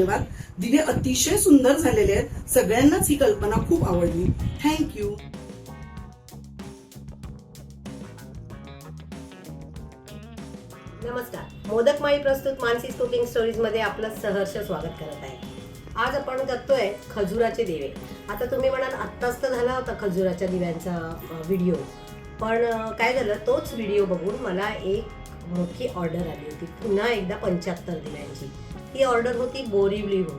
धन्यवाद. दिवे अतिशय सुंदर झालेले आहेत. सगळ्यांनाच ही कल्पना खूप आवडली. थँक्यू. नमस्कार. मोदक माळी प्रस्तुत मानसीज कुकिंग स्टोरीज मध्ये आपलं सहर्ष स्वागत करत आहे. आज आपण करतोय खजुराचे दिवे. आता तुम्ही म्हणाल आत्ताच तर झाला होता खजुराच्या दिव्यांचा व्हिडिओ, पण काय झालं, तोच व्हिडिओ बघून मला एक मोठी ऑर्डर आली होती पुन्हा एकदा 75 दिव्यांची. ती ऑर्डर होती बोरिवलीहून.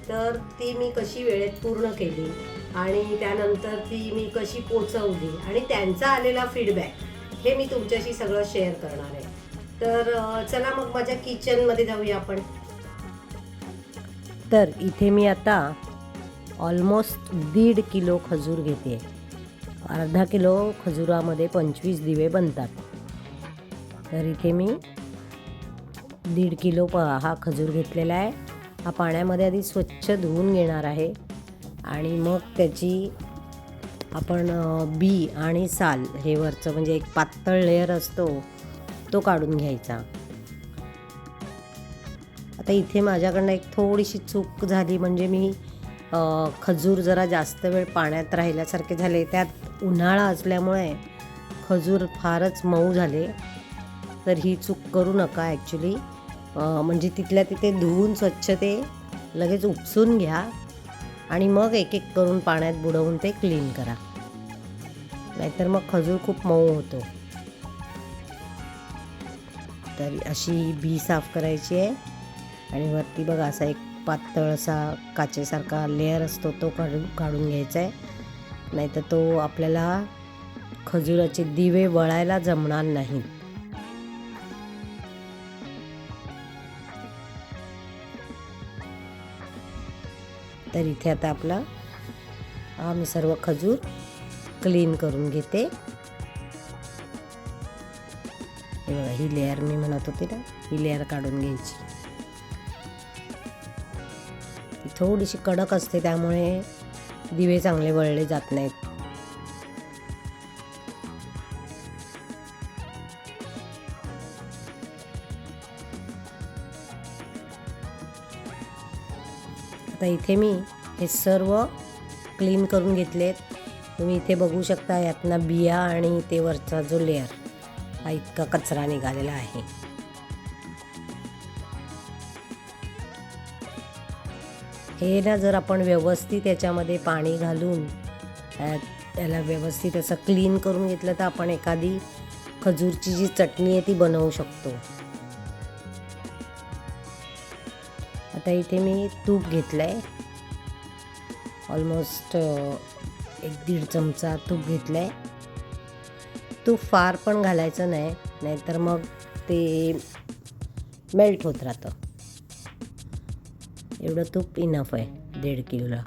तर ती मी कशी वेळेत पूर्ण केली आणि त्यानंतर ती मी कशी पोचवली आणि त्यांचा आलेला फीडबॅक हे मी तुमच्याशी सगळं शेअर करणार आहे. तर चला मग माझ्या किचनमध्ये जाऊया आपण. तर इथे मी आता ऑलमोस्ट 1.5 किलो खजूर घेते. अर्धा किलो खजुरामध्ये 25 दिवे बनतात. तर इथे मी 1.5 किलो हा खजूर घेतलेला आहे. हा पाण्यामध्ये आधी स्वच्छ धुवून घेणार आहे आणि मग त्याची आपण बी आणि साल हे वरचं म्हणजे एक पातळ लेयर असतो तो काढून घ्यायचा. आता इथे माझ्याकडनं एक थोडीशी चूक झाली, म्हणजे मी खजूर जरा जास्त वेळ पाण्यात राहिल्यासारखे झाले. त्यात उन्हाळा असल्यामुळे खजूर फारच मऊ झाले. तर ही चूक करू नका. ॲक्च्युली म्हणजे तिथल्या तिथे धुवून स्वच्छ ते लगेच उपसून घ्या आणि मग एक एक करून पाण्यात बुडवून ते क्लीन करा, नाहीतर मग खजूर खूप मऊ होतो. तर अशी बी साफ करायची आहे आणि वरती बघा असा एक पातळ असा काचेसारखा लेअर असतो तो काढून घ्यायचा आहे, नाहीतर तो आपल्याला खजुराचे दिवे वळायला जमणार नाहीत. तर इथे आता आपला मी सर्व खजूर क्लीन करून घेते. हे बघा, ही लेअर मी म्हणत होते ना, ही लेअर काढून घ्यायची. ती थोडीशी कडक असते त्यामुळे दिवे चांगले वळले जात नाहीत. आता इथे मी हे सर्व क्लीन करून घेतलेत. तुम्ही इथे बघू शकता, यातनं बिया आणि ते वरचा जो लेअर हा इतका कचरा निघालेला आहे. हे ना जर आपण व्यवस्थित याच्यामध्ये पाणी घालून त्याला व्यवस्थित असं क्लीन करून घेतलं तर आपण एखादी खजूरची जी चटणी आहे ती बनवू शकतो. आता इथे मी तूप घेतलं आहे. ऑलमोस्ट 1-1.5 चमचा तूप घेतलं आहे. तूप फार पण घालायचं नाही, नाहीतर मग ते मेल्ट होत राहतं. एवढं तूप इनफ आहे 1.5 किलोला.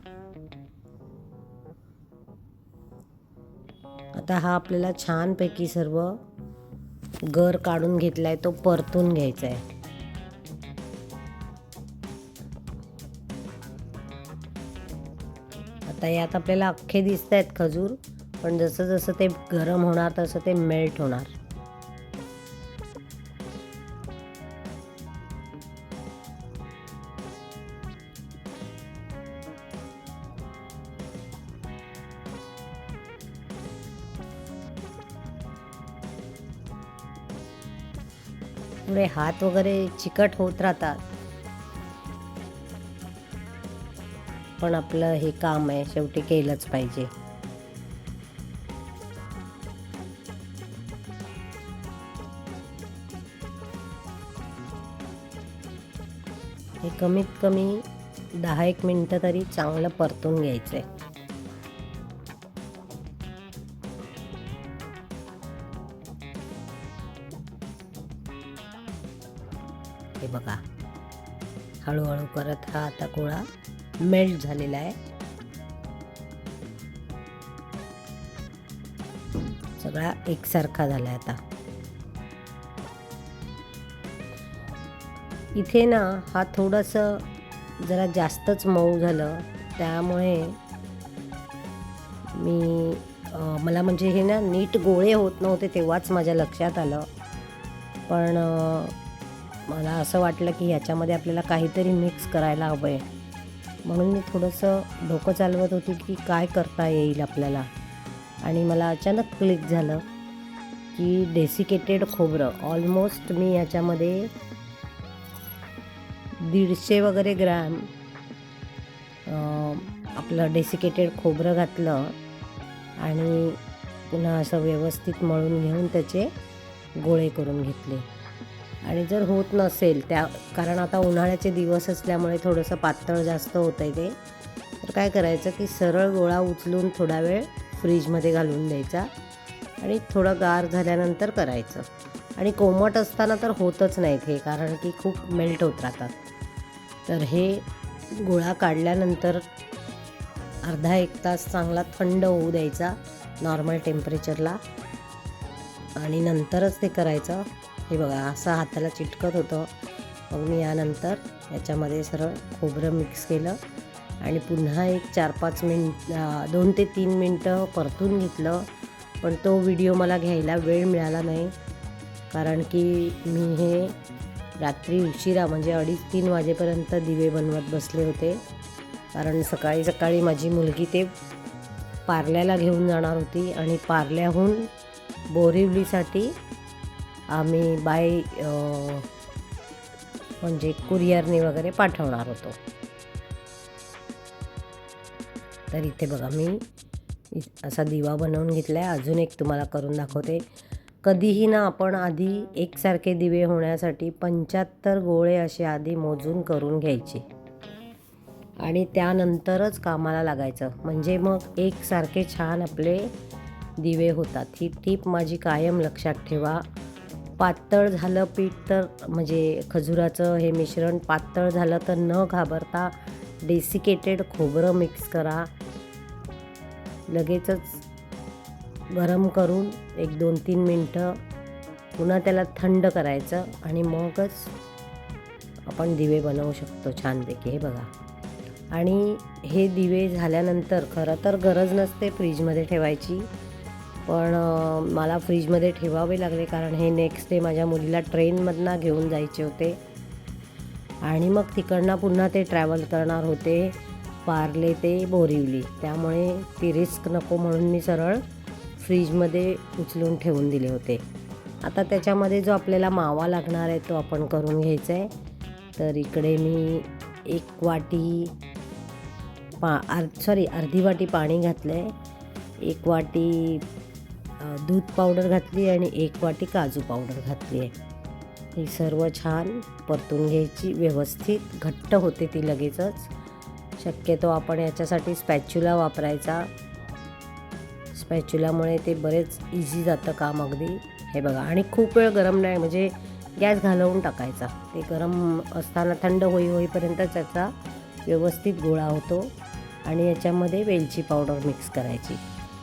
आता हा आपल्याला छानपैकी सर्व गर काढून घेतला आहे तो परतून घ्यायचा आहे. आता यात आपल्याला अख्खे दिसत आहेत खजूर, पण जसं जसं ते गरम होणार तसं ते मेल्ट होणार. पुढे हात वगैरे चिकट होत राहतात, पण आपलं हे काम आहे, शेवटी केलंच पाहिजे. हे कमीत कमी 10-1 मिनिटं तरी चांगलं परतून घ्यायचंय. हे बघा, हळूहळू करत हा आता गोळा मेल्ट झालेला आहे. सगळा एकसारखा झाला आहे. आता इथे ना हा थोडंसं जरा जास्तच मऊ झालं, त्यामुळे मला म्हणजे हे ना नीट गोळे होत नव्हते तेव्हाच माझ्या लक्षात आलं. पण मला असं वाटलं की ह्याच्यामध्ये आपल्याला काहीतरी मिक्स करायला हवं आहे, म्हणून मी थोडंसं डोकं चालवत होती की काय करता येईल आपल्याला. आणि मला अचानक क्लिक झालं की डेसिकेटेड खोबरं. ऑलमोस्ट मी याच्यामध्ये 150 वगैरे ग्रॅम आपलं डेसिकेटेड खोबरं घातलं आणि पुन्हा असं व्यवस्थित मळून घेऊन त्याचे गोळे करून घेतले. आणि जर होत नसेल कारण आता उन्हाळ्याचे दिवस असल्यामुळे थोडंसं पातळ जास्त होतं आहे ते, तर काय करायचं की सरळ गोळा उचलून थोडा वेळ फ्रीजमध्ये घालून द्यायचा आणि थोडं गार झाल्यानंतर करायचं. आणि कोमट असताना तर होतच नाहीत हे, कारण की खूप मेल्ट होत राहतात. तर हे गोळा काढल्यानंतर अर्धा एक तास चांगला थंड होऊ द्यायचा नॉर्मल टेम्परेचरला आणि नंतरच ते करायचं. हे बघा असं हाताला चिटकत होतं. मग मी यानंतर याच्यामध्ये सरळ खोबरं मिक्स केलं आणि पुन्हा एक 4-5 मिनिट 2 ते 3 मिनटं परतून घेतलं. पण तो व्हिडिओ मला घ्यायला वेळ मिळाला नाही, कारण की मी हे रात्री उशिरा म्हणजे 2:30-3 वाजेपर्यंत दिवे बनवत बसले होते. कारण सकाळी सकाळी माझी मुलगी ते पार्ल्याला घेऊन जाणार होती आणि पार्ल्याहून बोरिवलीसाठी आम्ही म्हणजे कुरिअरने वगैरे पाठवणार होतो. तर इथे बघा मी असा दिवा बनवून घेतला आहे. अजून एक तुम्हाला करून दाखवते. कधीही ना आपण आधी एकसारखे दिवे होण्यासाठी 75 गोळे असे आधी मोजून करून घ्यायचे आणि त्यानंतरच कामाला लागायचं, म्हणजे मग एकसारखे छान आपले दिवे होतात. ही टीप माझी कायम लक्षात ठेवा. पातळ झालं पीठ तर म्हणजे खजुराचं हे मिश्रण पातळ झालं तर न घाबरता डेसिकेटेड खोबरं मिक्स करा. लगेचच गरम करून 1-2-3 मिनटं पुन्हा त्याला थंड करायचं आणि मगच आपण दिवे बनवू शकतो छानपैकी. हे बघा. आणि हे दिवे झाल्यानंतर खरं तर गरज नसते फ्रीजमध्ये ठेवायची, पण मला फ्रीजमध्ये ठेवावे लागले कारण हे नेक्स्ट डे माझ्या मुलीला ट्रेनमधनं घेऊन जायचे होते आणि मग तिकडनं पुन्हा ते ट्रॅव्हल करणार होते पार्ले ते बोरिवली. त्यामुळे ती रिस्क नको म्हणून मी सरळ फ्रीजमध्ये उचलून ठेवून दिले होते. आता त्याच्यामध्ये जो आपल्याला मावा लागणार आहे तो आपण करून घ्यायचा आहे. तर इकडे मी 1 वाटी अर्धी वाटी पाणी घातलं आहे, 1 वाटी दूध पावडर घातली आणि 1 वाटी काजू पावडर घातली आहे. ही सर्व छान परतून घ्यायची. व्यवस्थित घट्ट होते ती लगेचच. शक्यतो आपण याच्यासाठी स्पॅच्युला वापरायचा. स्पॅच्युलामुळे ते बरेच इझी जातं काम अगदी. हे बघा. आणि खूप वेळ गरम नाही, म्हणजे गॅस घालवून टाकायचा. ते गरम असताना थंड होईपर्यंत त्याचा व्यवस्थित गोळा होतो आणि याच्यामध्ये वेलची पावडर मिक्स करायची,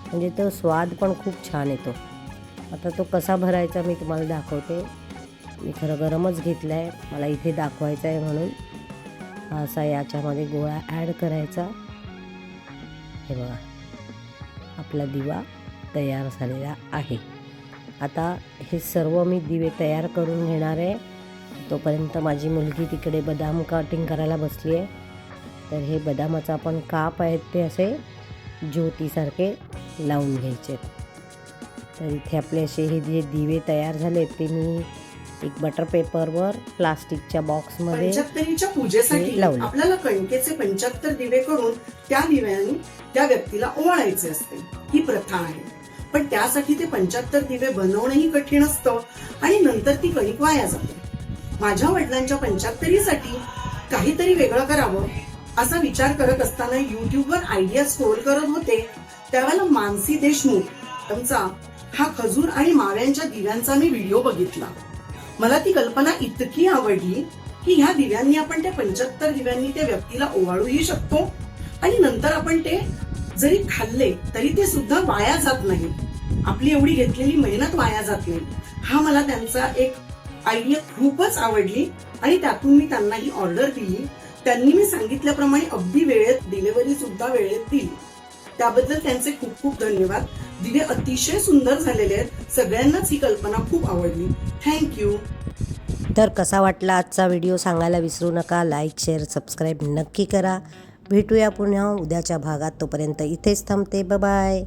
म्हणजे तो स्वाद पण खूप छान येतो. आता तो कसा भरायचा मी तुम्हाला दाखवते. मी खरं गरमच घेतला आहे, मला इथे दाखवायचा आहे म्हणून असा याच्यामध्ये गोळा ॲड करायचा. हे बघा आपला दिवा तयार झालेला आहे. आता हे सर्व मी दिवे तयार करून घेणार आहे. तोपर्यंत माझी मुलगी तिकडे बदाम कटिंग करायला बसली आहे. तर हे बदामाचा आपण काप आहेत ते असे ज्योतीसारखे लावून घ्यायचे. तर इथे आपले असे हे जे दिवे तयार झाले ते मी एक बटर पेपरवर प्लास्टिकच्या बॉक्समध्ये 75च्या पूजेसाठी लावले. आपल्याला कणकेचे 75 दिवे करून त्या दिव्यांनी त्या व्यक्तीला ओवाळायचे असते. ही प्रथा आहे. पण त्यासाठी ते 75 दिवे बनवणंही कठीण असतं आणि नंतर ती कणिक वाया जाते. माझ्या वडिलांच्या 75साठी काहीतरी वेगळं करावं असा विचार करत असताना युट्यूबवर आयडिया स्क्रोल करत होते. त्यावेळेला मानसी देशमुख यांचा हा खजूर आणि माव्यांच्या दिव्यांचा मी व्हिडिओ बघितला. मला ती कल्पना इतकी आवडली की ह्या दिव्यांनी आपण त्या 75 दिव्यांनी त्या व्यक्तीला ओवाळूही शकतो आणि नंतर आपण ते जरी खाल्ले तरी ते सुद्धा वाया जात नाही. आपली एवढी घेतलेली मेहनत वाया जात नाही. हा मला त्यांचा एक आयडिया खूपच आवडली आणि त्यातून मी त्यांना ही ऑर्डर दिली. त्यांनी मी सांगितल्याप्रमाणे अगदी वेळेत डिलिव्हरी सुद्धा वेळेत दिली. त्याबद्दल त्यांचे खूप खूप धन्यवाद. दिवे अतिशय सुंदर झालेले आहेत. सगळ्यांनाच ही कल्पना खूप आवडली. थँक्यू. तर कसा वाटला आजचा व्हिडिओ सांगायला विसरू नका. लाईक, शेअर, सबस्क्राईब नक्की करा. भेटूया पुन्हा उद्याच्या भागात. तोपर्यंत इथेच थांबते. बाय.